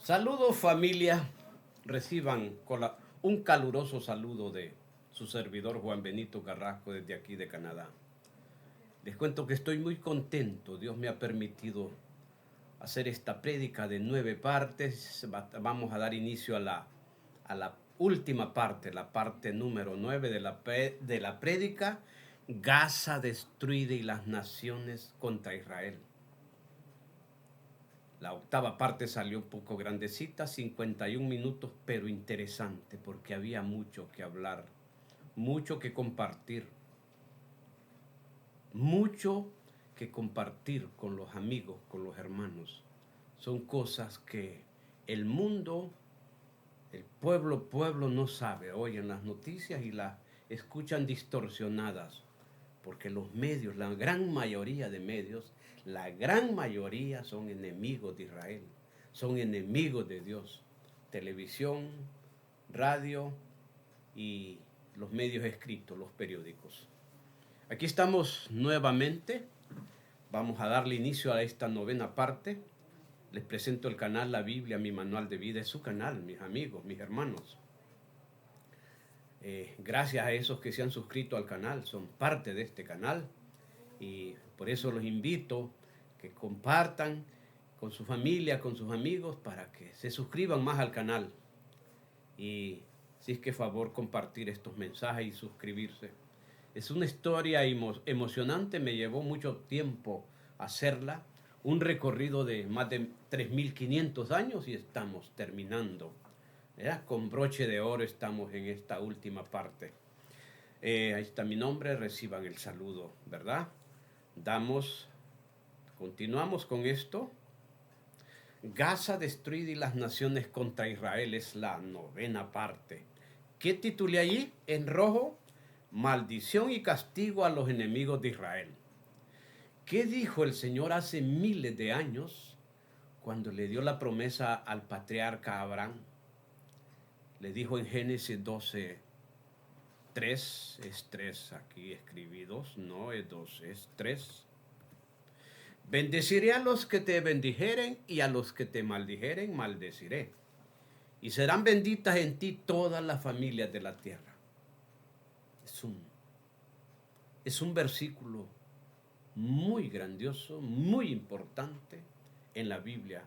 Saludos familia, reciban un caluroso saludo de su servidor Juan Benito Carrasco desde aquí de Canadá. Les cuento que estoy muy contento, Dios me ha permitido hacer esta prédica de 9 partes. Vamos a dar inicio a la última parte, la parte número 9 de la prédica, Gaza destruida y las naciones contra Israel. La octava parte salió un poco grandecita, 51 minutos, pero interesante porque había mucho que hablar, mucho que compartir, mucho que compartir con los amigos, con los hermanos. Son cosas que el mundo, el pueblo no sabe. Oyen las noticias y las escuchan distorsionadas, porque los medios, la gran mayoría de medios, la gran mayoría son enemigos de Israel, son enemigos de Dios. Televisión, radio y los medios escritos, los periódicos. Aquí estamos nuevamente. Vamos a darle inicio a esta 9ª parte. Les presento el canal La Biblia, mi manual de vida. Es su canal, mis amigos, mis hermanos. Gracias a esos que se han suscrito al canal, son parte de este canal. Y por eso los invito que compartan con su familia, con sus amigos, para que se suscriban más al canal. Y si es que favor compartir estos mensajes y suscribirse. Es una historia emocionante, me llevó mucho tiempo hacerla. Un recorrido de más de 3.500 años y estamos terminando. Con broche de oro estamos en esta última parte. Ahí está mi nombre, reciban el saludo, ¿verdad? Continuamos con esto. Gaza destruida y las naciones contra Israel es la 9ª parte. ¿Qué titulé allí? En rojo, maldición y castigo a los enemigos de Israel. ¿Qué dijo el Señor hace miles de años cuando le dio la promesa al patriarca Abraham? Le dijo en Génesis 12, 3, es 3, aquí escribí 2, no es 2, es 3. Bendeciré a los que te bendijeren y a los que te maldijeren maldeciré. Y serán benditas en ti todas las familias de la tierra. Es un versículo muy grandioso, muy importante en la Biblia,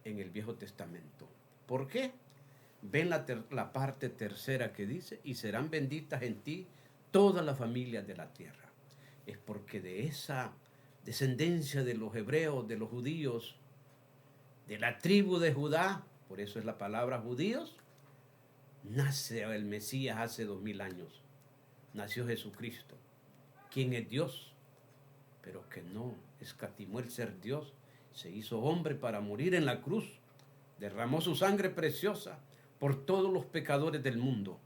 en el Viejo Testamento. ¿Por qué? Ven la parte tercera que dice, y serán benditas en ti todas las familias de la tierra. Es porque de esa descendencia de los hebreos, de los judíos, de la tribu de Judá, por eso es la palabra judíos, nace el Mesías hace 2000 años. Nació Jesucristo, quien es Dios, pero que no escatimó el ser Dios, se hizo hombre para morir en la cruz, derramó su sangre preciosa por todos los pecadores del mundo,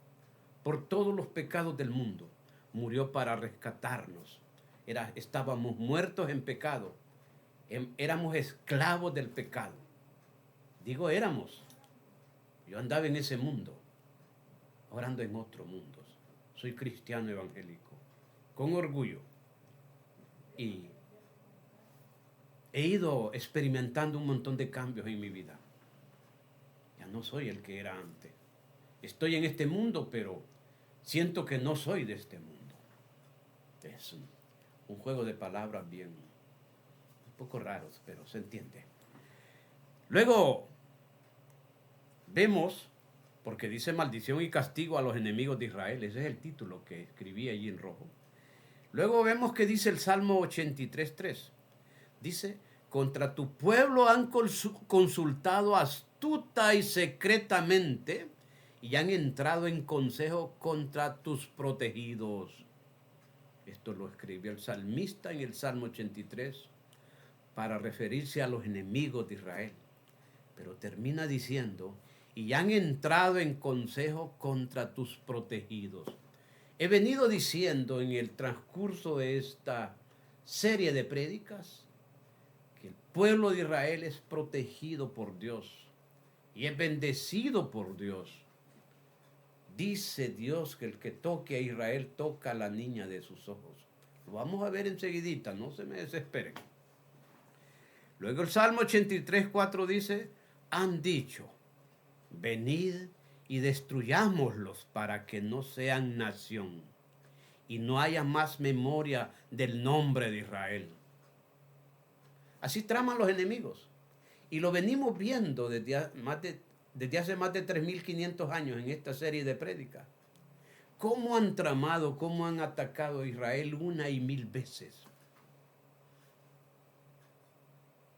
por todos los pecados del mundo, murió para rescatarnos. Estábamos muertos en pecado, éramos esclavos del pecado. Digo éramos, yo andaba en ese mundo, ahora ando en otro mundo. Soy cristiano evangélico, con orgullo. Y he ido experimentando un montón de cambios en mi vida. Ya no soy el que era antes. Estoy en este mundo, pero siento que no soy de este mundo. Es un juego de palabras bien, un poco raros, pero se entiende. Luego vemos, porque dice maldición y castigo a los enemigos de Israel, ese es el título que escribí allí en rojo. Luego vemos que dice el Salmo 83:3. Dice, contra tu pueblo han consultado astuta y secretamente y han entrado en consejo contra tus protegidos. Esto lo escribió el salmista en el Salmo 83 para referirse a los enemigos de Israel. Pero termina diciendo, y han entrado en consejo contra tus protegidos. He venido diciendo en el transcurso de esta serie de prédicas que el pueblo de Israel es protegido por Dios y es bendecido por Dios. Dice Dios que el que toque a Israel toca a la niña de sus ojos. Lo vamos a ver enseguidita, no se me desesperen. Luego el Salmo 83:4 dice, han dicho, venid y destruyámoslos para que no sean nación y no haya más memoria del nombre de Israel. Así traman los enemigos. Y lo venimos viendo desde hace más de 3.500 años en esta serie de prédicas. Cómo han tramado, cómo han atacado a Israel una y mil veces.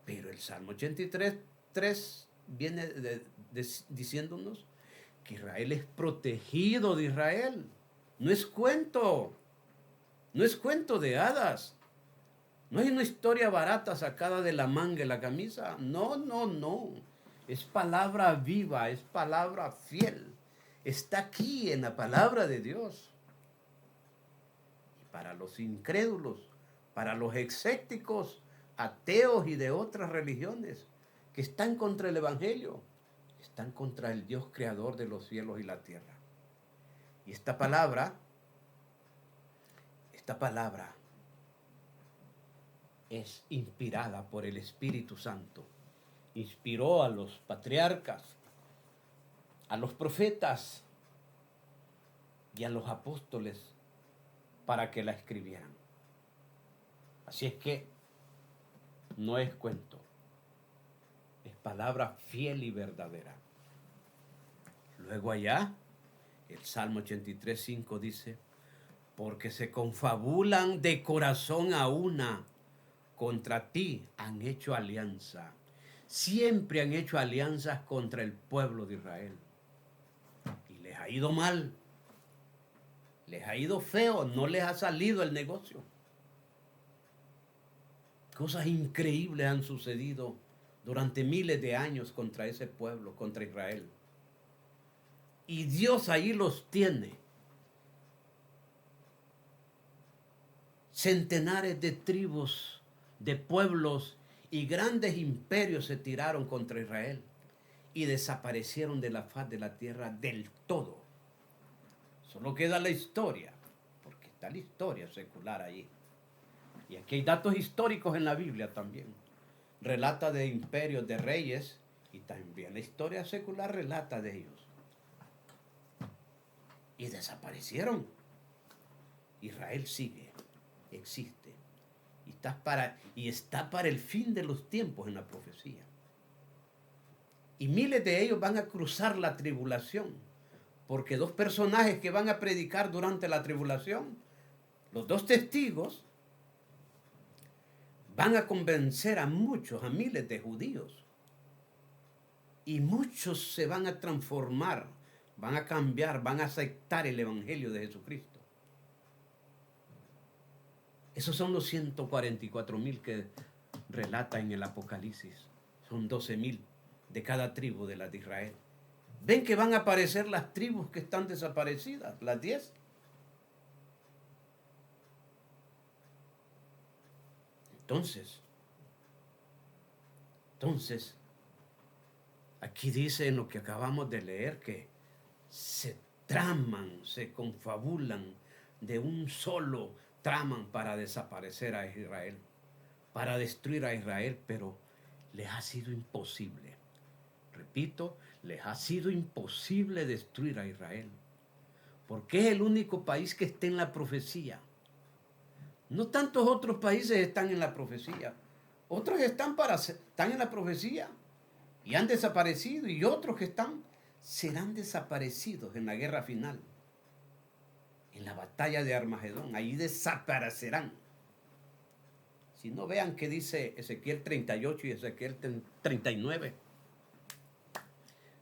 Pero el Salmo 83:3 viene diciéndonos que Israel es protegido de Israel. No es cuento. No es cuento de hadas. No hay una historia barata sacada de la manga de la camisa. No, no, no. Es palabra viva, es palabra fiel. Está aquí en la palabra de Dios. Y para los incrédulos, para los escépticos, ateos y de otras religiones que están contra el Evangelio, están contra el Dios creador de los cielos y la tierra. Y esta palabra es inspirada por el Espíritu Santo. Inspiró a los patriarcas, a los profetas y a los apóstoles para que la escribieran. Así es que no es cuento, es palabra fiel y verdadera. Luego allá, el Salmo 83:5 dice, porque se confabulan de corazón a una, contra ti han hecho alianza. Siempre han hecho alianzas contra el pueblo de Israel. Y les ha ido mal. Les ha ido feo. No les ha salido el negocio. Cosas increíbles han sucedido durante miles de años contra ese pueblo, contra Israel. Y Dios ahí los tiene. Centenares de tribus, de pueblos y grandes imperios se tiraron contra Israel y desaparecieron de la faz de la tierra del todo. Solo queda la historia, porque está la historia secular allí. Y aquí hay datos históricos en la Biblia también. Relata de imperios, de reyes, y también la historia secular relata de ellos. Y desaparecieron. Israel sigue, existe. Y está para el fin de los tiempos en la profecía. Y miles de ellos van a cruzar la tribulación, porque dos personajes que van a predicar durante la tribulación, los dos testigos, van a convencer a muchos, a miles de judíos. Y muchos se van a transformar, van a cambiar, van a aceptar el Evangelio de Jesucristo. Esos son los 144,000 que relata en el Apocalipsis. Son 12,000 de cada tribu de las de Israel. Ven que van a aparecer las tribus que están desaparecidas, las 10. Entonces, aquí dice en lo que acabamos de leer que se traman, se confabulan de un solo, traman para desaparecer a Israel, para destruir a Israel, pero les ha sido imposible. Repito, les ha sido imposible destruir a Israel, porque es el único país que está en la profecía. No tantos otros países están en la profecía. Otros están en la profecía y han desaparecido, y otros que serán desaparecidos en la guerra final, en la batalla de Armagedón. Ahí desaparecerán. Si no, vean qué dice Ezequiel 38 y Ezequiel 39.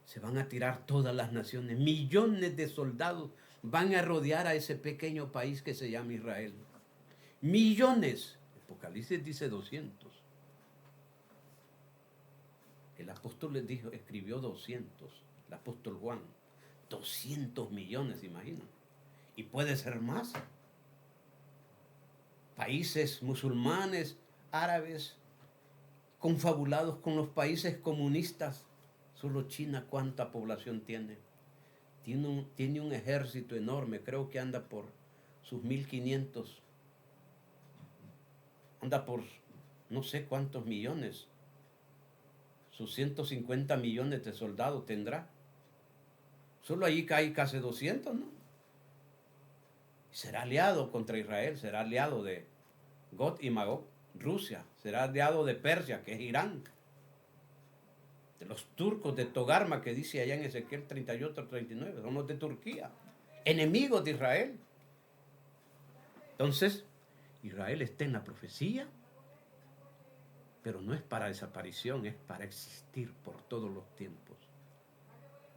Se van a tirar todas las naciones. Millones de soldados van a rodear a ese pequeño país que se llama Israel. Millones. Apocalipsis dice 200. El apóstol les dijo, escribió 200. El apóstol Juan. 200 millones, imaginan. Y puede ser más. Países musulmanes, árabes, confabulados con los países comunistas. Solo China, ¿cuánta población tiene? Tiene un ejército enorme, creo que anda por sus 1.500. Anda por no sé cuántos millones. sus 150 millones de soldados tendrá. Solo allí hay casi 200, ¿no? Será aliado contra Israel, será aliado de Gog y Magog. Rusia será aliado de Persia, que es Irán. De los turcos de Togarma, que dice allá en Ezequiel 38-39, son los de Turquía, enemigos de Israel. Entonces, Israel está en la profecía, pero no es para desaparición, es para existir por todos los tiempos.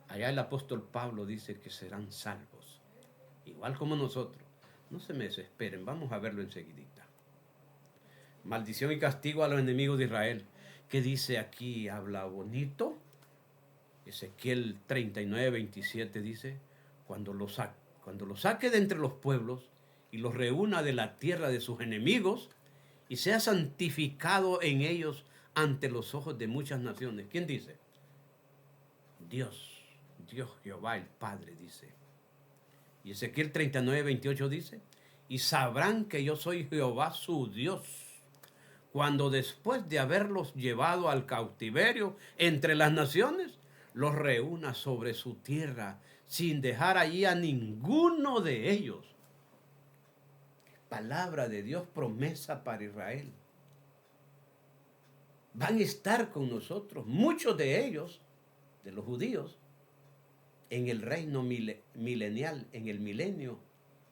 Allá el apóstol Pablo dice que serán salvos, igual como nosotros. No se me desesperen, vamos a verlo enseguidita. Maldición y castigo a los enemigos de Israel. ¿Qué dice aquí? Habla bonito. Ezequiel 39-27 dice, cuando lo saque de entre los pueblos y los reúna de la tierra de sus enemigos y sea santificado en ellos ante los ojos de muchas naciones. ¿Quién dice? Dios Jehová el Padre dice. Y Ezequiel 39-28 dice, y sabrán que yo soy Jehová su Dios, cuando después de haberlos llevado al cautiverio entre las naciones, los reúna sobre su tierra, sin dejar allí a ninguno de ellos. Palabra de Dios, promesa para Israel. Van a estar con nosotros, muchos de ellos, de los judíos, en el reino milenial, en el milenio,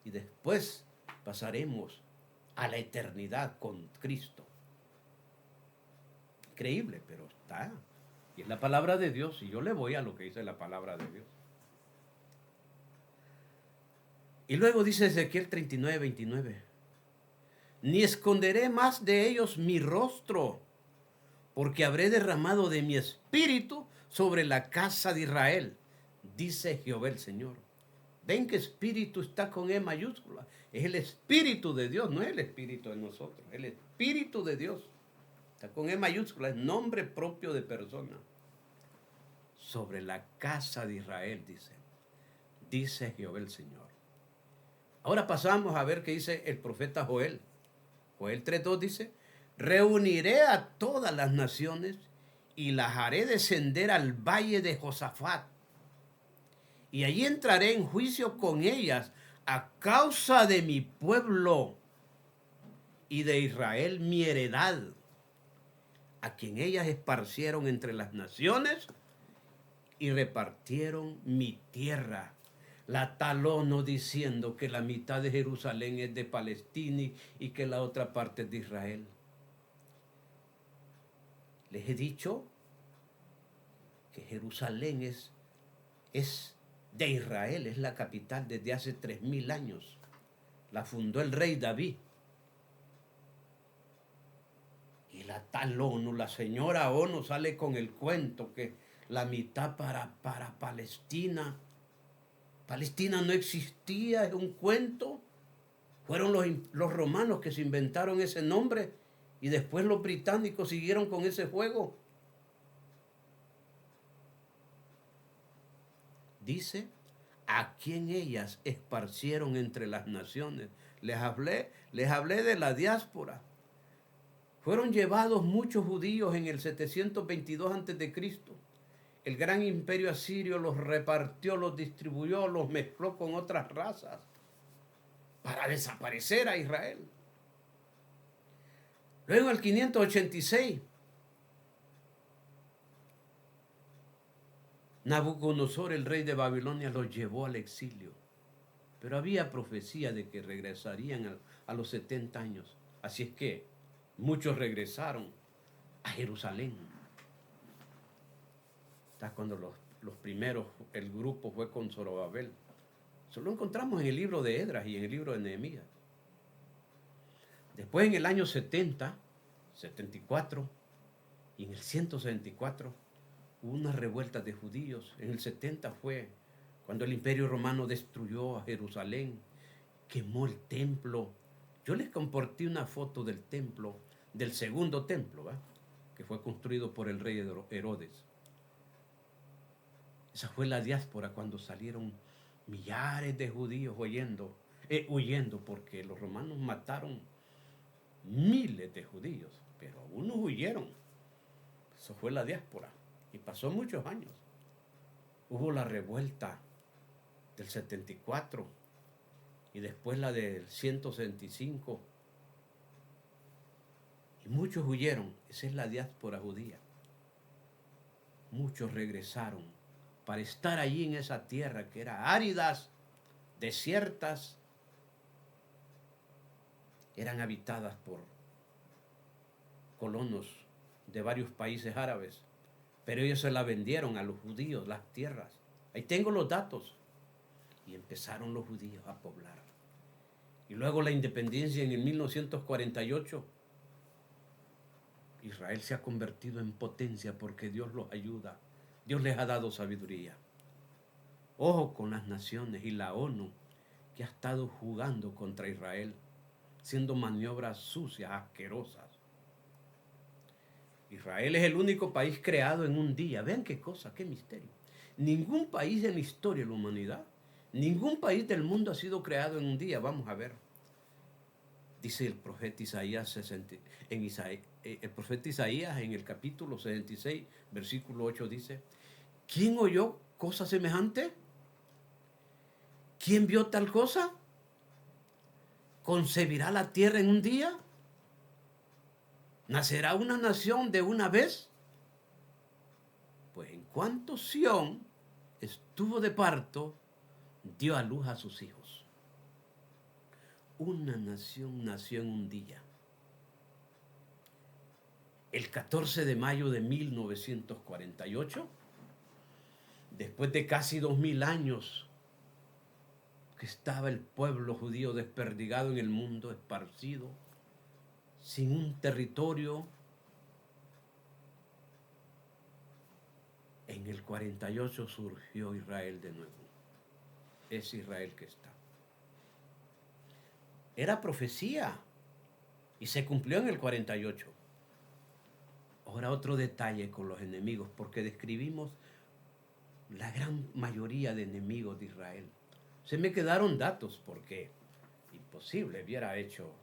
y después pasaremos a la eternidad con Cristo. Increíble, pero está. Y es la palabra de Dios, y yo le voy a lo que dice la palabra de Dios. Y luego dice Ezequiel 39-29, ni esconderé más de ellos mi rostro, porque habré derramado de mi espíritu sobre la casa de Israel, dice Jehová el Señor. Ven que espíritu está con E mayúscula. Es el espíritu de Dios, no es el espíritu de nosotros. El espíritu de Dios está con E mayúscula, es nombre propio de persona. Sobre la casa de Israel, dice Jehová el Señor. Ahora pasamos a ver qué dice el profeta Joel. Joel 3:2 dice, reuniré a todas las naciones y las haré descender al valle de Josafat. Y allí entraré en juicio con ellas a causa de mi pueblo y de Israel mi heredad, a quien ellas esparcieron entre las naciones y repartieron mi tierra. La talono diciendo que la mitad de Jerusalén es de Palestina y que la otra parte es de Israel. Les he dicho que Jerusalén es de Israel, es la capital desde hace 3000 años. La fundó el rey David. Y la tal ONU, la señora ONU sale con el cuento que la mitad para Palestina. Palestina no existía, es un cuento. Fueron los romanos que se inventaron ese nombre y después los británicos siguieron con ese juego. Dice, a quien ellas esparcieron entre las naciones. Les hablé de la diáspora. Fueron llevados muchos judíos en el 722 a.C. El gran imperio asirio los repartió, los distribuyó, los mezcló con otras razas para desaparecer a Israel. Luego en el 586, Nabucodonosor, el rey de Babilonia, los llevó al exilio. Pero había profecía de que regresarían a los 70 años. Así es que muchos regresaron a Jerusalén. Está cuando los primeros, el grupo fue con Zorobabel. Eso lo encontramos en el libro de Esdras y en el libro de Nehemías. Después en el año 70, 74 y en el 174 hubo una revuelta de judíos. En el 70 fue cuando el Imperio Romano destruyó a Jerusalén, quemó el templo. Yo les compartí una foto del templo, del segundo templo, ¿va? Que fue construido por el rey Herodes. Esa fue la diáspora cuando salieron millares de judíos huyendo porque los romanos mataron miles de judíos, pero unos huyeron. Eso fue la diáspora. Y pasó muchos años. Hubo la revuelta del 74 y después la del 165. Y muchos huyeron. Esa es la diáspora judía. Muchos regresaron para estar allí en esa tierra que era áridas, desiertas, eran habitadas por colonos de varios países árabes, pero ellos se la vendieron a los judíos, las tierras. Ahí tengo los datos. Y empezaron los judíos a poblar. Y luego la independencia en el 1948. Israel se ha convertido en potencia porque Dios los ayuda. Dios les ha dado sabiduría. Ojo con las naciones y la ONU que ha estado jugando contra Israel, haciendo maniobras sucias, asquerosas. Israel es el único país creado en un día. Vean qué cosa, qué misterio. Ningún país en la historia de la humanidad, ningún país del mundo ha sido creado en un día. Vamos a ver. Dice el profeta Isaías, el profeta Isaías en el capítulo 66, versículo 8 dice, ¿quién oyó cosa semejante? ¿Quién vio tal cosa? ¿Concebirá la tierra en un día? ¿Nacerá una nación de una vez? Pues en cuanto Sión estuvo de parto, dio a luz a sus hijos. Una nación nació en un día. El 14 de mayo de 1948, después de casi 2000 años que estaba el pueblo judío desperdigado en el mundo, esparcido, sin un territorio, en el 48 surgió Israel de nuevo. Es Israel que está. Era profecía y se cumplió en el 48. Ahora otro detalle con los enemigos, porque describimos la gran mayoría de enemigos de Israel. Se me quedaron datos porque imposible hubiera hecho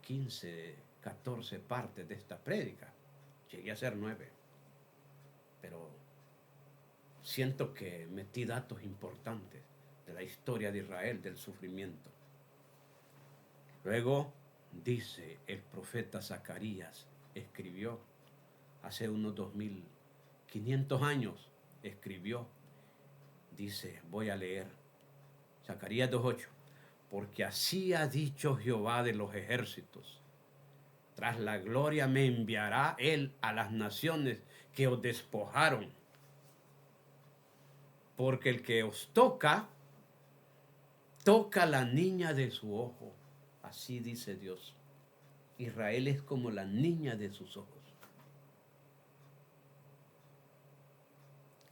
15, 14 partes de esta prédica. Llegué a hacer 9. Pero siento que metí datos importantes de la historia de Israel, del sufrimiento. Luego dice el profeta Zacarías, escribió hace unos 2500 años, escribió, dice, voy a leer, Zacarías 2:8, porque así ha dicho Jehová de los ejércitos, tras la gloria me enviará él a las naciones que os despojaron, porque el que os toca, toca la niña de su ojo. Así dice Dios. Israel es como la niña de sus ojos.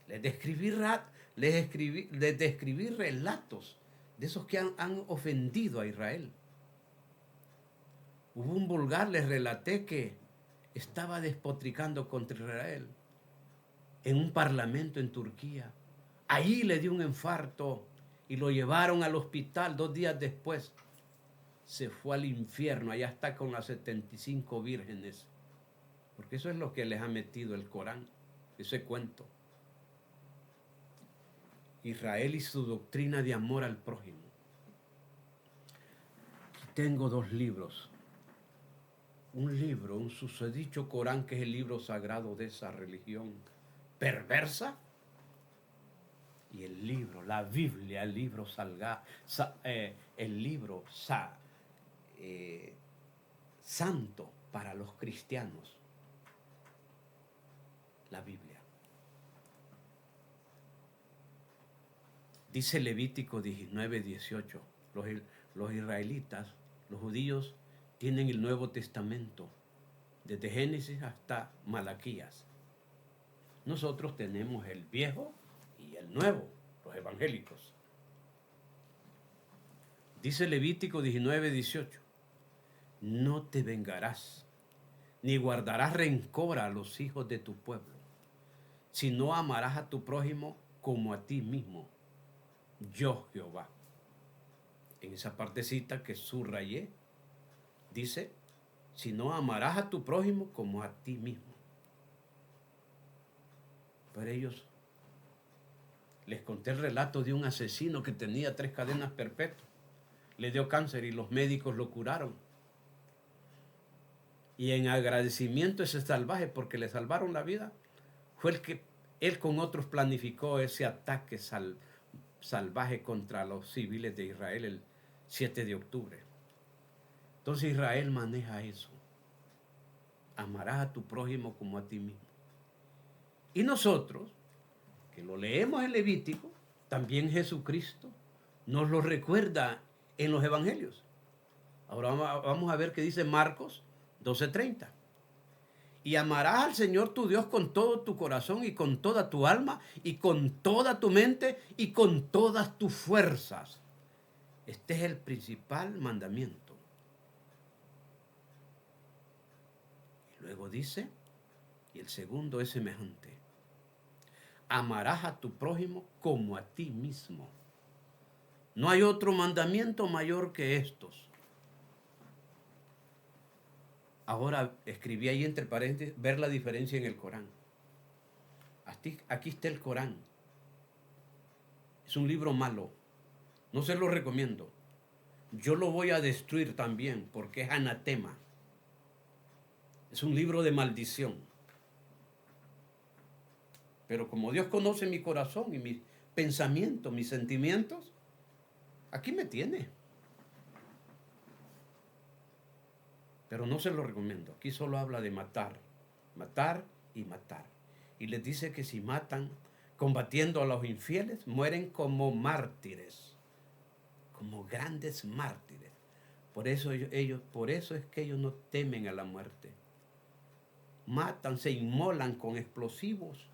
Les describí relatos de esos que han ofendido a Israel. Hubo un vulgar, les relaté que estaba despotricando contra Israel en un parlamento en Turquía. Ahí le dio un infarto y lo llevaron al hospital 2 días después. Se fue al infierno, allá está con las 75 vírgenes. Porque eso es lo que les ha metido el Corán, ese cuento. Israel y su doctrina de amor al prójimo. Aquí tengo 2 libros. Un libro, un susodicho Corán, que es el libro sagrado de esa religión perversa. Y el libro, la Biblia, el libro santo para los cristianos, la Biblia. Dice Levítico 19:18, los israelitas, los judíos, tienen el Nuevo Testamento, desde Génesis hasta Malaquías. Nosotros tenemos el Viejo y el Nuevo, los evangélicos. Dice Levítico 19:18, no te vengarás, ni guardarás rencor a los hijos de tu pueblo, sino amarás a tu prójimo como a ti mismo, yo Jehová. En esa partecita que subrayé, dice, si no amarás a tu prójimo como a ti mismo. Pero ellos, les conté el relato de un asesino que tenía 3 cadenas perpetuas. Le dio cáncer y los médicos lo curaron. Y en agradecimiento a ese salvaje, porque le salvaron la vida, fue el que él con otros planificó ese ataque salvaje contra los civiles de Israel el 7 de octubre. Entonces Israel maneja eso. Amarás a tu prójimo como a ti mismo. Y nosotros, que lo leemos en Levítico, también Jesucristo nos lo recuerda en los evangelios. Ahora vamos a ver qué dice Marcos 12:30. Y amarás al Señor tu Dios con todo tu corazón y con toda tu alma y con toda tu mente y con todas tus fuerzas. Este es el principal mandamiento. Y luego dice, y el segundo es semejante. Amarás a tu prójimo como a ti mismo. No hay otro mandamiento mayor que estos. Ahora escribí ahí entre paréntesis, ver la diferencia en el Corán. Aquí está el Corán. Es un libro malo. No se lo recomiendo. Yo lo voy a destruir también porque es anatema. Es un libro de maldición. Pero como Dios conoce mi corazón y mis pensamientos, mis sentimientos, aquí me tiene. Pero no se lo recomiendo. Aquí solo habla de matar, matar y matar. Y les dice que si matan combatiendo a los infieles, mueren como mártires, como grandes mártires. Por eso es que ellos no temen a la muerte. Matan, se inmolan con explosivos,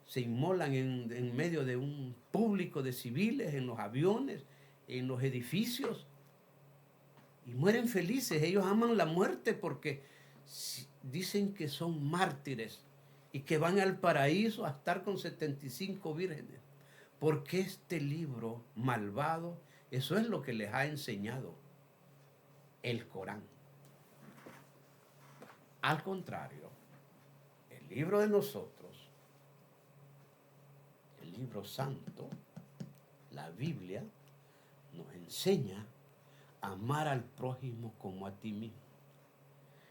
se inmolan en medio de un público de civiles, en los aviones, en los edificios. Y mueren felices. Ellos aman la muerte porque dicen que son mártires y que van al paraíso a estar con 75 vírgenes. Porque este libro malvado, eso es lo que les ha enseñado el Corán. Al contrario, el libro de nosotros, el libro santo, la Biblia, nos enseña amar al prójimo como a ti mismo.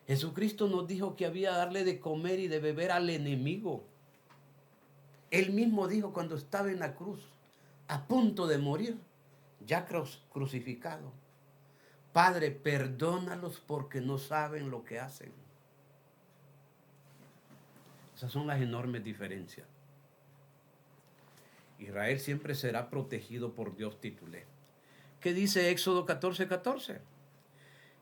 Jesucristo nos dijo que había que darle de comer y de beber al enemigo. Él mismo dijo cuando estaba en la cruz, a punto de morir, ya crucificado: Padre, perdónalos porque no saben lo que hacen. Esas son las enormes diferencias. Israel siempre será protegido por Dios, titulé. ¿Qué dice Éxodo 14:14?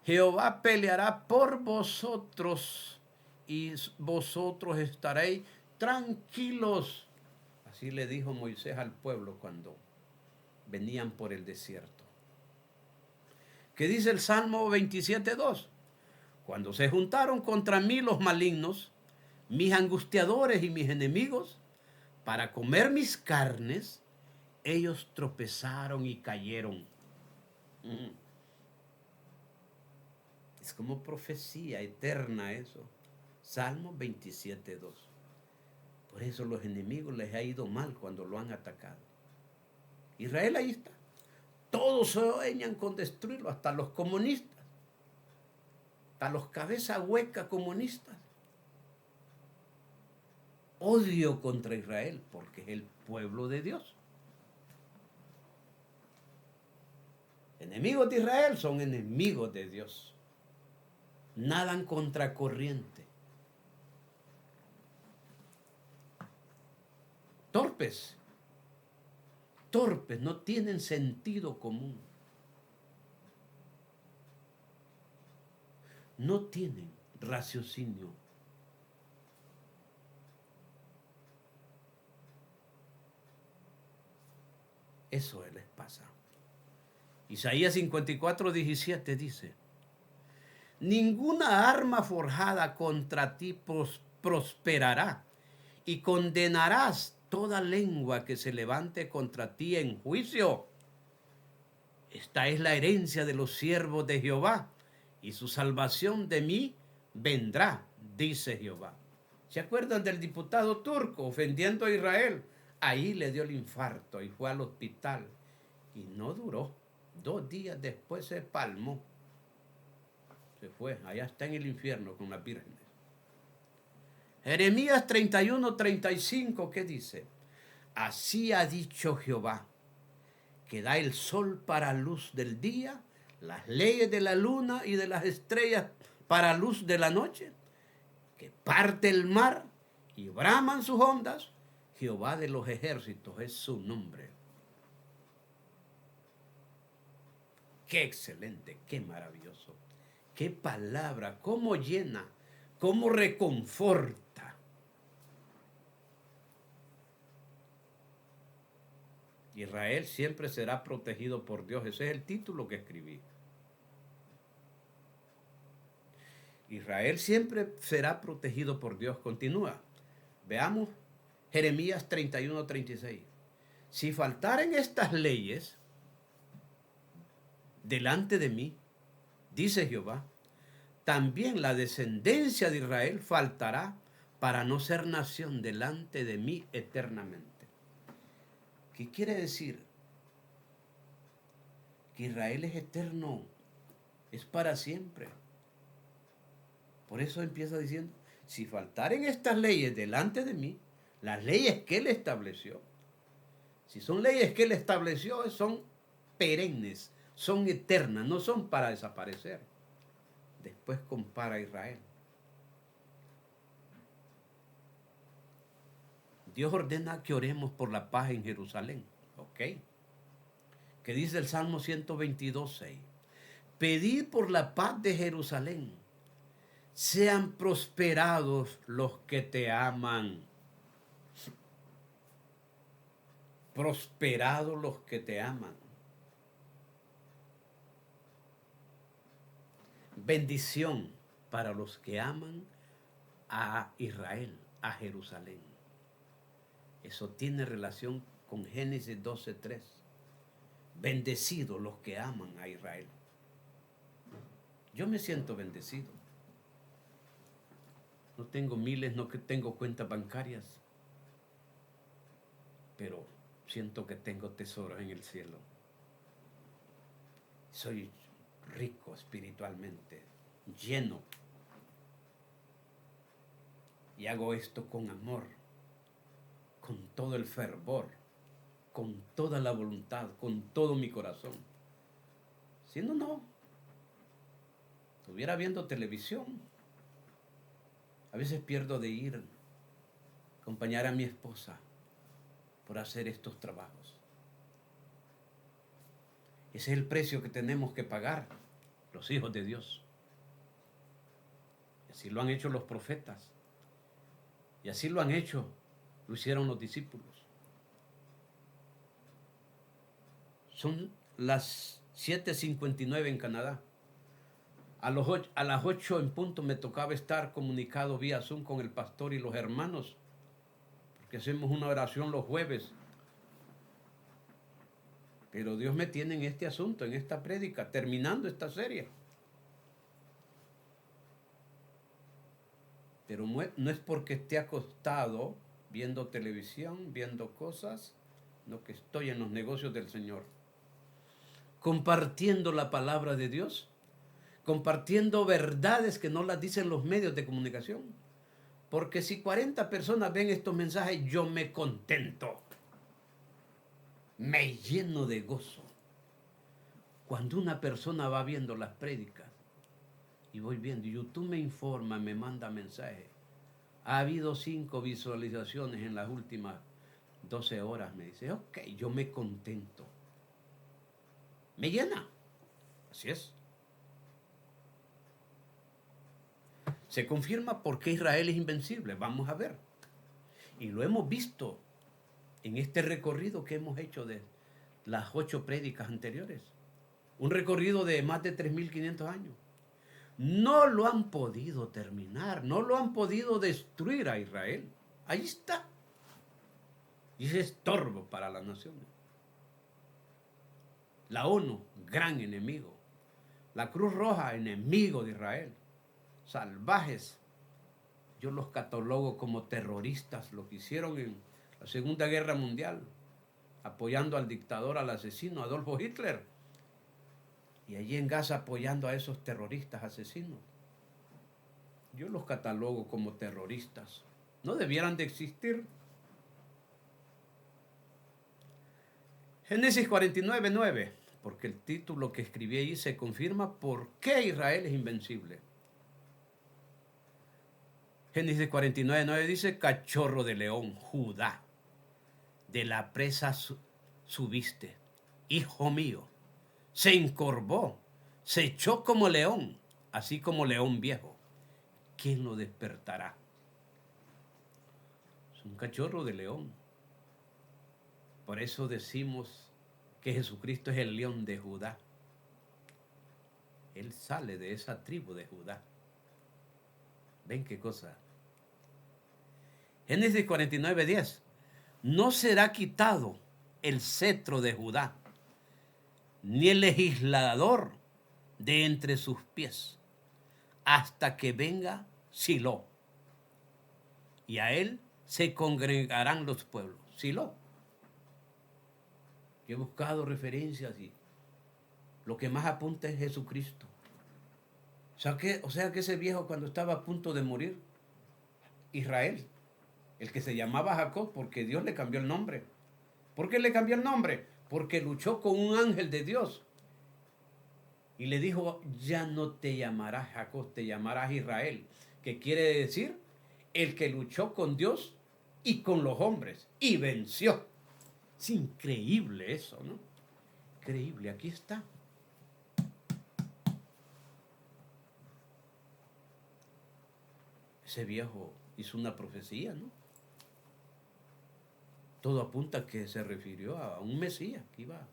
Jehová peleará por vosotros y vosotros estaréis tranquilos. Así le dijo Moisés al pueblo cuando venían por el desierto. ¿Qué dice el Salmo 27:2? Cuando se juntaron contra mí los malignos, mis angustiadores y mis enemigos, para comer mis carnes, ellos tropezaron y cayeron. Es como profecía eterna eso. Salmo 27:2. Por eso los enemigos les ha ido mal cuando lo han atacado. Israel ahí está. Todos sueñan con destruirlo, hasta los comunistas, hasta los cabezas huecas comunistas. Odio contra Israel porque es el pueblo de Dios. Enemigos de Israel son enemigos de Dios. Nadan contra corriente. Torpes, no tienen sentido común. No tienen raciocinio. Eso les pasa. Isaías 54:17 dice: ninguna arma forjada contra ti prosperará, y condenarás toda lengua que se levante contra ti en juicio. Esta es la herencia de los siervos de Jehová, y su salvación de mí vendrá, dice Jehová. ¿Se acuerdan del diputado turco ofendiendo a Israel? Ahí le dio el infarto y fue al hospital. Y no duró. 2 días después se palmó. Se fue. Allá está en el infierno con las vírgenes. Jeremías 31:35, ¿qué dice? Así ha dicho Jehová, que da el sol para luz del día, las leyes de la luna y de las estrellas para luz de la noche, que parte el mar y braman sus ondas. Jehová de los ejércitos es su nombre. Qué excelente, qué maravilloso, qué palabra, cómo llena, cómo reconforta. Israel siempre será protegido por Dios. Ese es el título que escribí. Israel siempre será protegido por Dios. Continúa. Veamos Jeremías 31:36. Si faltaren estas leyes delante de mí, dice Jehová, también la descendencia de Israel faltará para no ser nación delante de mí eternamente. ¿Qué quiere decir? Que Israel es eterno, es para siempre. Por eso empieza diciendo, si faltaren estas leyes delante de mí, las leyes que él estableció, si son leyes que él estableció, son perennes, son eternas, no son para desaparecer. Después compara a Israel. Dios ordena que oremos por la paz en Jerusalén. ¿Ok? Que dice el Salmo 122:6. Pedid por la paz de Jerusalén. Sean prosperados los que te aman. Prosperados los que te aman. Bendición para los que aman a Israel, a Jerusalén. Eso tiene relación con Génesis 12:3. Bendecidos los que aman a Israel. Yo me siento bendecido. No tengo miles, no tengo cuentas bancarias, pero siento que tengo tesoros en el cielo. Soy rico espiritualmente, lleno. Y hago esto con amor, con todo el fervor, con toda la voluntad, con todo mi corazón. Si no, no. Estuviera viendo televisión. A veces pierdo de ir a acompañar a mi esposa por hacer estos trabajos. Ese es el precio que tenemos que pagar los hijos de Dios. Y así lo han hecho los profetas. Y así lo hicieron los discípulos. Son las 7:59 en Canadá. A las 8 en punto me tocaba estar comunicado vía Zoom con el pastor y los hermanos, porque hacemos una oración los jueves. Pero Dios me tiene en este asunto, en esta prédica, terminando esta serie. Pero no es porque esté acostado viendo televisión, viendo cosas, no, que estoy en los negocios del Señor, compartiendo la palabra de Dios, compartiendo verdades que no las dicen los medios de comunicación. Porque si 40 personas ven estos mensajes, yo me contento, me lleno de gozo. Cuando una persona va viendo las prédicas, y voy viendo, YouTube me informa, me manda mensajes. Ha habido 5 visualizaciones en las últimas 12 horas, me dice, ok, yo me contento. Me llena. Así es. Se confirma por qué Israel es invencible. Vamos a ver. Y lo hemos visto en este recorrido que hemos hecho de las 8 prédicas anteriores. Un recorrido de más de 3,500 años. No lo han podido terminar, no lo han podido destruir a Israel. Ahí está. Y es estorbo para las naciones. La ONU, gran enemigo. La Cruz Roja, enemigo de Israel. Salvajes. Yo los catalogo como terroristas, lo que hicieron en la Segunda Guerra Mundial, apoyando al dictador, al asesino Adolfo Hitler. Y allí en Gaza apoyando a esos terroristas asesinos. Yo los catalogo como terroristas. No debieran de existir. Génesis 49:9, porque el título que escribí ahí se confirma por qué Israel es invencible. Génesis 49:9 dice, cachorro de león, Judá, de la presa subiste, hijo mío, se encorvó, se echó como león, así como león viejo. ¿Quién lo despertará? Es un cachorro de león. Por eso decimos que Jesucristo es el león de Judá. Él sale de esa tribu de Judá. ¿Ven qué cosa? Génesis 49:10. No será quitado el cetro de Judá, ni el legislador de entre sus pies, hasta que venga Silo, y a él se congregarán los pueblos. Silo. Yo he buscado referencias y lo que más apunta es Jesucristo. O sea que ese viejo, cuando estaba a punto de morir, Israel, el que se llamaba Jacob, porque Dios le cambió el nombre. ¿Por qué le cambió el nombre? Porque luchó con un ángel de Dios y le dijo, ya no te llamarás Jacob, te llamarás Israel, que quiere decir el que luchó con Dios y con los hombres y venció. Es increíble eso, ¿no? Increíble, aquí está. Ese viejo hizo una profecía, ¿no? Todo apunta a que se refirió a un Mesías que iba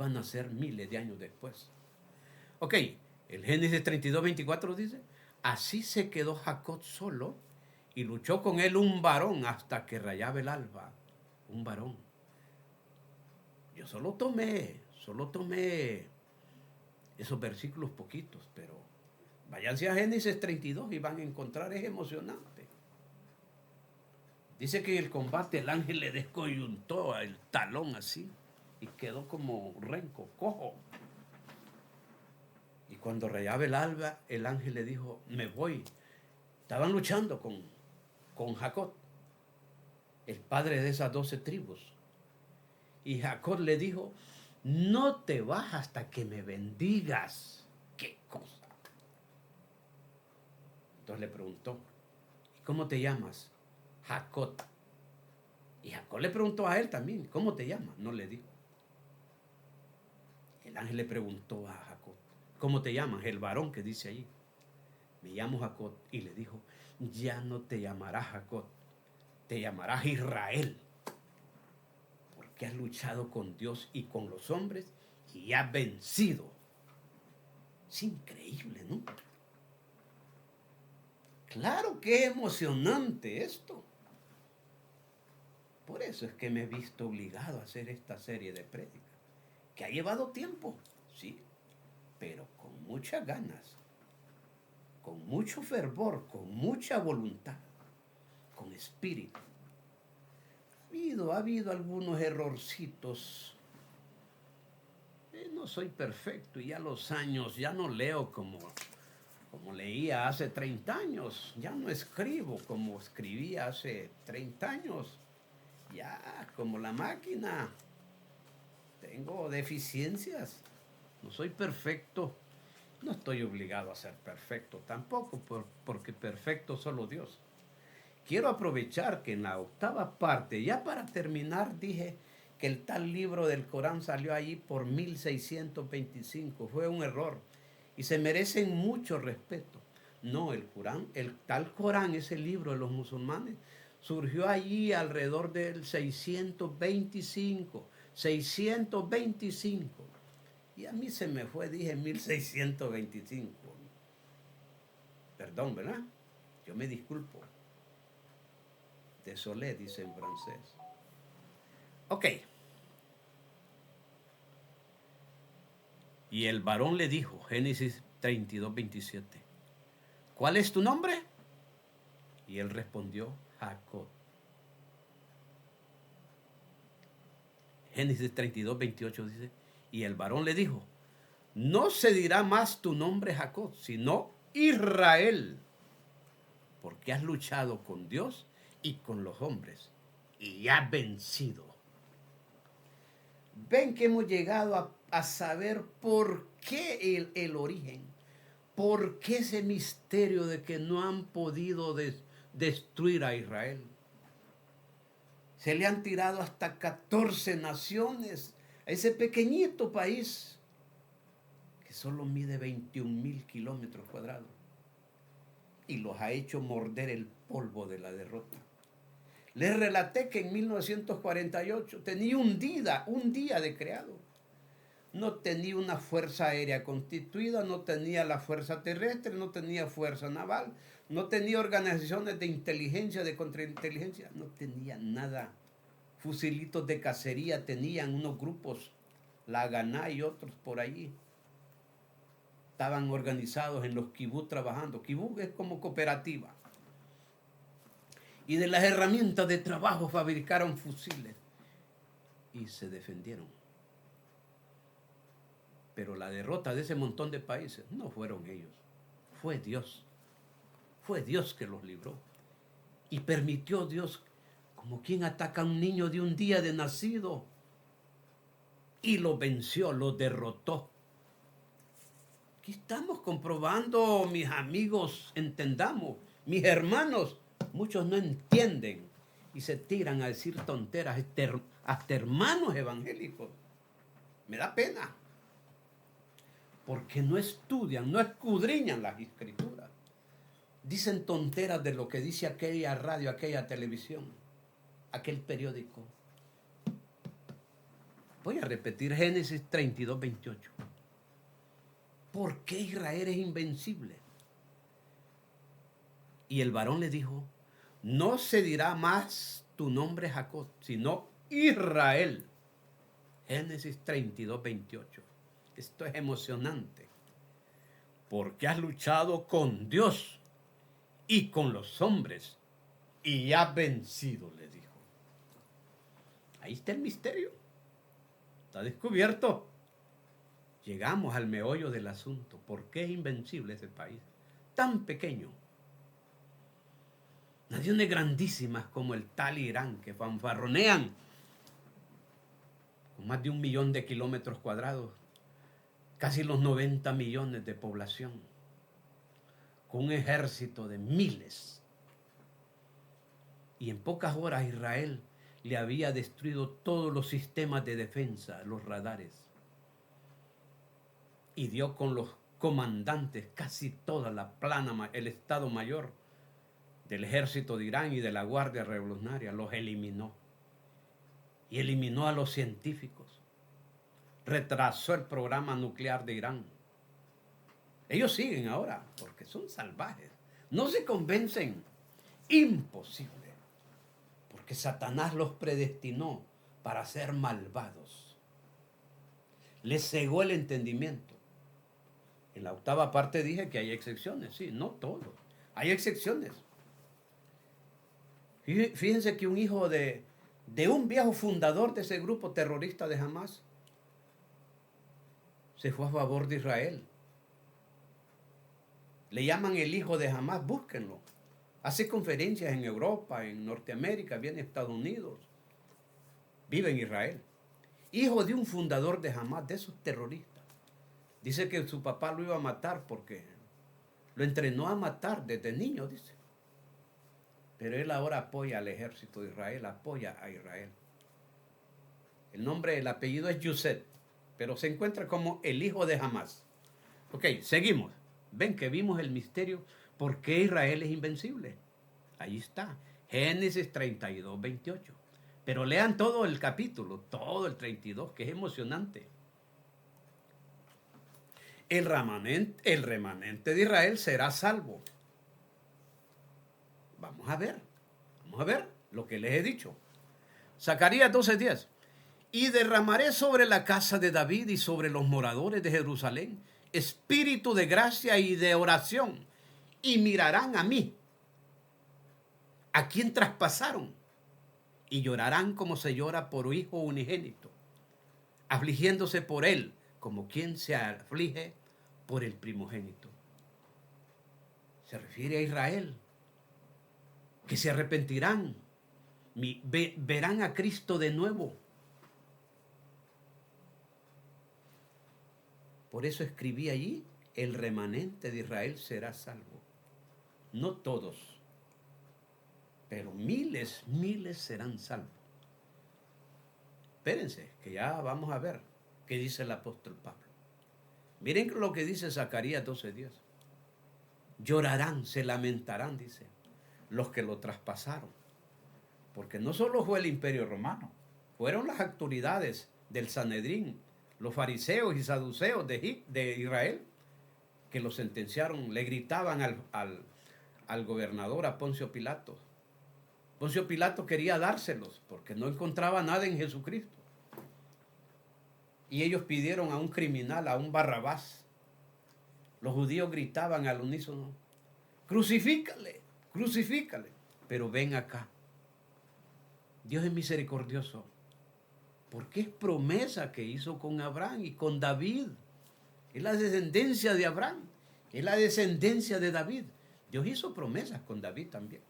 a nacer miles de años después. Ok, el Génesis 32:24 dice, así se quedó Jacob solo y luchó con él un varón hasta que rayaba el alba. Un varón. Yo solo tomé esos versículos poquitos, pero váyanse a Génesis 32 y van a encontrar, es emocionante. Dice que en el combate el ángel le descoyuntó el talón así y quedó como renco, cojo. Y cuando rayaba el alba, el ángel le dijo, me voy. Estaban luchando con Jacob, el padre de esas 12 tribus. Y Jacob le dijo, no te vas hasta que me bendigas. ¿Qué cosa? Entonces le preguntó, ¿cómo te llamas? Jacob. Y Jacob le preguntó a él también, ¿cómo te llamas? No le dijo. El ángel le preguntó a Jacob, ¿cómo te llamas? El varón que dice allí. Me llamo Jacob. Y le dijo, ya no te llamarás Jacob, te llamarás Israel. Porque has luchado con Dios y con los hombres y has vencido. Es increíble, ¿no? Claro que es emocionante esto. Por eso es que me he visto obligado a hacer esta serie de prédicas, que ha llevado tiempo, sí, pero con muchas ganas, con mucho fervor, con mucha voluntad, con espíritu. Ha habido algunos errorcitos. No soy perfecto y ya los años, ya no leo como leía hace 30 años, ya no escribo como escribía hace 30 años. Ya, como la máquina, tengo deficiencias, no soy perfecto, no estoy obligado a ser perfecto tampoco, porque perfecto solo Dios. Quiero aprovechar que en la 8ª parte, ya para terminar, dije que el tal libro del Corán salió allí por 1625, fue un error y se merecen mucho respeto. No, el tal Corán, ese libro de los musulmanes, surgió allí alrededor del 625. Y a mí se me fue, dije 1625. Perdón, ¿verdad? Yo me disculpo. Désolé, dice en francés. Ok. Y el varón le dijo, Génesis 32:27, ¿cuál es tu nombre? Y él respondió, Jacob. Génesis 32, 28 dice, y el varón le dijo, no se dirá más tu nombre Jacob, sino Israel, porque has luchado con Dios y con los hombres, y has vencido. Ven que hemos llegado a saber por qué el origen, por qué ese misterio de que no han podido destruir a Israel. Se le han tirado hasta 14 naciones a ese pequeñito país que solo mide 21,000 kilómetros cuadrados y los ha hecho morder el polvo de la derrota. Les relaté que en 1948 tenía un día de creado. No tenía una fuerza aérea constituida, no tenía la fuerza terrestre, no tenía fuerza naval, no tenía organizaciones de inteligencia, de contrainteligencia, no tenía nada. Fusilitos de cacería tenían unos grupos, la Haganá y otros por allí. Estaban organizados en los kibutz trabajando. Kibutz es como cooperativa. Y de las herramientas de trabajo fabricaron fusiles y se defendieron. Pero la derrota de ese montón de países no fueron ellos, fue Dios. Fue Dios que los libró. Y permitió Dios, como quien ataca a un niño de un día de nacido, y lo venció, lo derrotó. Aquí estamos comprobando, mis amigos, entendamos, mis hermanos, muchos no entienden y se tiran a decir tonteras, hasta hermanos evangélicos. Me da pena, porque no estudian, no escudriñan las escrituras. Dicen tonteras de lo que dice aquella radio, aquella televisión, aquel periódico. Voy a repetir Génesis 32, 28. ¿Por qué Israel es invencible? Y el varón le dijo, no se dirá más tu nombre Jacob, sino Israel. Génesis 32, 28. Esto es emocionante. Porque has luchado con Dios y con los hombres y has vencido, le dijo. Ahí está el misterio. Está descubierto. Llegamos al meollo del asunto. ¿Por qué es invencible ese país? Tan pequeño. Naciones grandísimas como el tal Irán, que fanfarronean con más de 1 millón de kilómetros cuadrados, casi los 90 millones de población, con un ejército de miles. Y en pocas horas Israel le había destruido todos los sistemas de defensa, los radares. Y dio con los comandantes casi toda la plana, el Estado Mayor del ejército de Irán y de la Guardia Revolucionaria, los eliminó. Y eliminó a los científicos. Retrasó el programa nuclear de Irán. Ellos siguen ahora, porque son salvajes. No se convencen. Imposible. Porque Satanás los predestinó para ser malvados. Les cegó el entendimiento. En la 8ª parte dije que hay excepciones. Sí, no todos. Hay excepciones. Fíjense que un hijo de un viejo fundador de ese grupo terrorista de Hamas se fue a favor de Israel. Le llaman el hijo de Hamas, búsquenlo. Hace conferencias en Europa, en Norteamérica, viene a Estados Unidos. Vive en Israel. Hijo de un fundador de Hamas, de esos terroristas. Dice que su papá lo iba a matar porque lo entrenó a matar desde niño, dice. Pero él ahora apoya al ejército de Israel, apoya a Israel. El apellido es Yusef, pero se encuentra como el hijo de Hamas. Ok, seguimos. Ven que vimos el misterio. ¿Por qué Israel es invencible? Ahí está. Génesis 32, 28. Pero lean todo el capítulo, todo el 32, que es emocionante. El remanente de Israel será salvo. Vamos a ver lo que les he dicho. Zacarías 12:10. Y derramaré sobre la casa de David y sobre los moradores de Jerusalén espíritu de gracia y de oración, y mirarán a mí. a quien traspasaron, y llorarán como se llora por hijo unigénito, afligiéndose por él, como quien se aflige por el primogénito. Se refiere a Israel, que se arrepentirán, verán a Cristo de nuevo. Por eso escribí allí, el remanente de Israel será salvo. No todos, pero miles serán salvos. Espérense, que ya vamos a ver qué dice el apóstol Pablo. Miren lo que dice Zacarías 12:10. Llorarán, se lamentarán, dice, los que lo traspasaron. Porque no solo fue el imperio romano, fueron las autoridades del Sanedrín, los fariseos y saduceos de Israel, que lo sentenciaron, le gritaban al gobernador, a Poncio Pilato. Poncio Pilato quería dárselos porque no encontraba nada en Jesucristo. Y ellos pidieron a un criminal, a un Barrabás. Los judíos gritaban al unísono, crucifícale, crucifícale. Pero ven acá, Dios es misericordioso, porque es promesa que hizo con Abraham y con David. Es la descendencia de Abraham, es la descendencia de David. Dios hizo promesas con David también.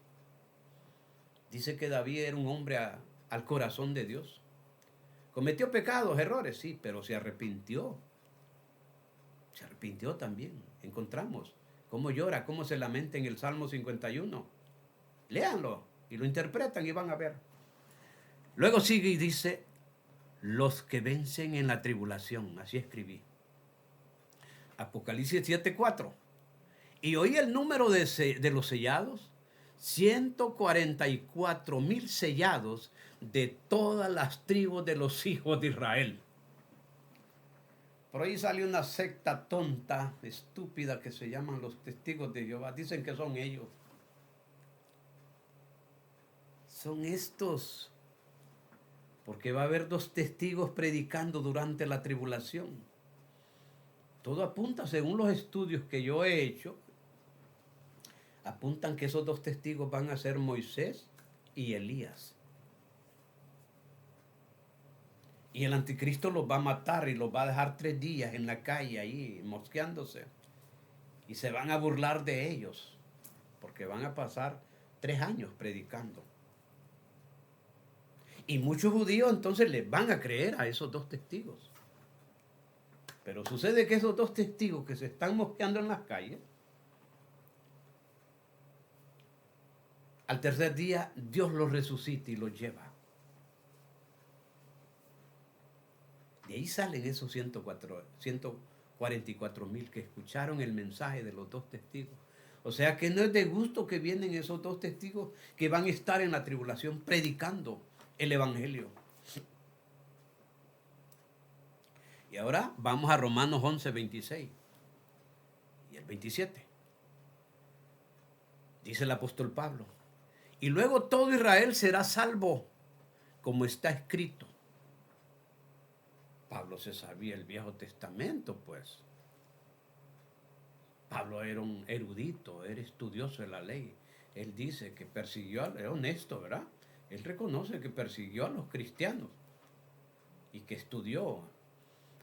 Dice que David era un hombre al corazón de Dios. Cometió pecados, errores, sí, pero se arrepintió. Se arrepintió también. Encontramos cómo llora, cómo se lamenta en el Salmo 51. Léanlo y lo interpretan y van a ver. Luego sigue y dice, los que vencen en la tribulación. Así escribí. Apocalipsis 7:4. Y oí el número de los sellados, 144,000 sellados de todas las tribus de los hijos de Israel. Por ahí sale una secta tonta, estúpida, que se llaman los testigos de Jehová. Dicen que son ellos. Son estos. Porque va a haber 2 testigos predicando durante la tribulación. Todo apunta, según los estudios que yo he hecho, apuntan que esos 2 testigos van a ser Moisés y Elías. Y el anticristo los va a matar y los va a dejar 3 días en la calle ahí, mosqueándose. Y se van a burlar de ellos, porque van a pasar 3 años predicando. Y muchos judíos entonces les van a creer a esos 2 testigos. Pero sucede que esos 2 testigos que se están mosqueando en las calles, al tercer día Dios los resucita y los lleva. De ahí salen esos 144,000 que escucharon el mensaje de los 2 testigos. O sea que no es de gusto que vienen esos 2 testigos que van a estar en la tribulación predicando el evangelio. Y ahora vamos a Romanos 11:26 y el 27. Dice el apóstol Pablo, y luego todo Israel será salvo, como está escrito. Pablo se sabía el Viejo Testamento, pues. Pablo era un erudito, era estudioso de la ley. Él dice que persiguió, era honesto, ¿verdad? Él reconoce que persiguió a los cristianos y que estudió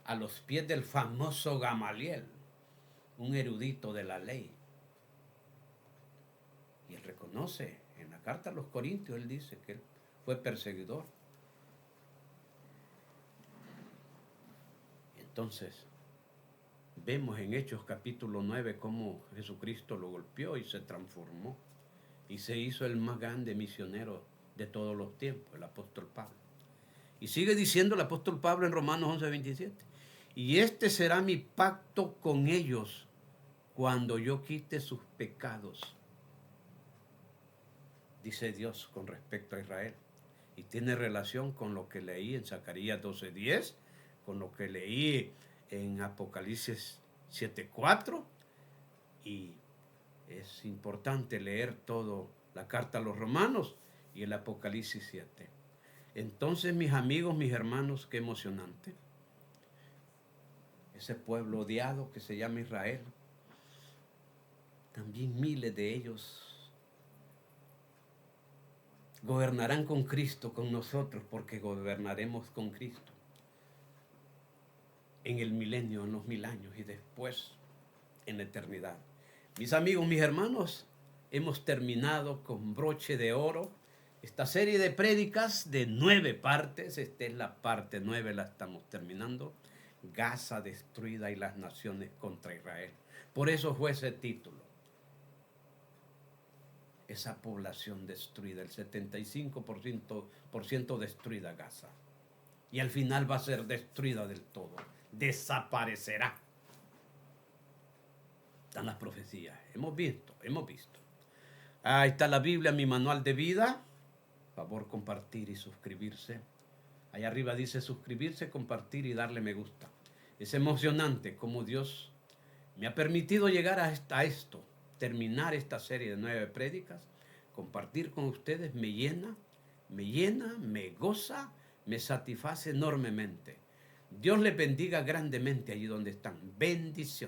a los pies del famoso Gamaliel, un erudito de la ley. Y él reconoce, en la carta a los Corintios, él dice que él fue perseguidor. Entonces, vemos en Hechos capítulo 9 cómo Jesucristo lo golpeó y se transformó y se hizo el más grande misionero de todos los tiempos, el apóstol Pablo. Y sigue diciendo el apóstol Pablo en Romanos 11:27. Y este será mi pacto con ellos cuando yo quite sus pecados. Dice Dios con respecto a Israel. Y tiene relación con lo que leí en Zacarías 12:10, con lo que leí en Apocalipsis 7:4. Y es importante leer todo la carta a los Romanos y el Apocalipsis 7. Entonces, mis amigos, mis hermanos, qué emocionante. Ese pueblo odiado que se llama Israel, también miles de ellos gobernarán con Cristo, con nosotros, porque gobernaremos con Cristo en el milenio, en los 1000 años y después en la eternidad. Mis amigos, mis hermanos, hemos terminado con broche de oro esta serie de prédicas de 9 partes. Esta es la parte 9, la estamos terminando. Gaza destruida y las naciones contra Israel. Por eso fue ese título. Esa población destruida, el 75% destruida Gaza. Y al final va a ser destruida del todo. Desaparecerá. Están las profecías. Hemos visto. Ahí está la Biblia, mi manual de vida. Favor, compartir y suscribirse. Allá arriba dice suscribirse, compartir y darle me gusta. Es emocionante cómo Dios me ha permitido llegar hasta esto, terminar esta serie de 9 prédicas, compartir con ustedes, me llena, me goza, me satisface enormemente. Dios les bendiga grandemente allí donde están. Bendiciones.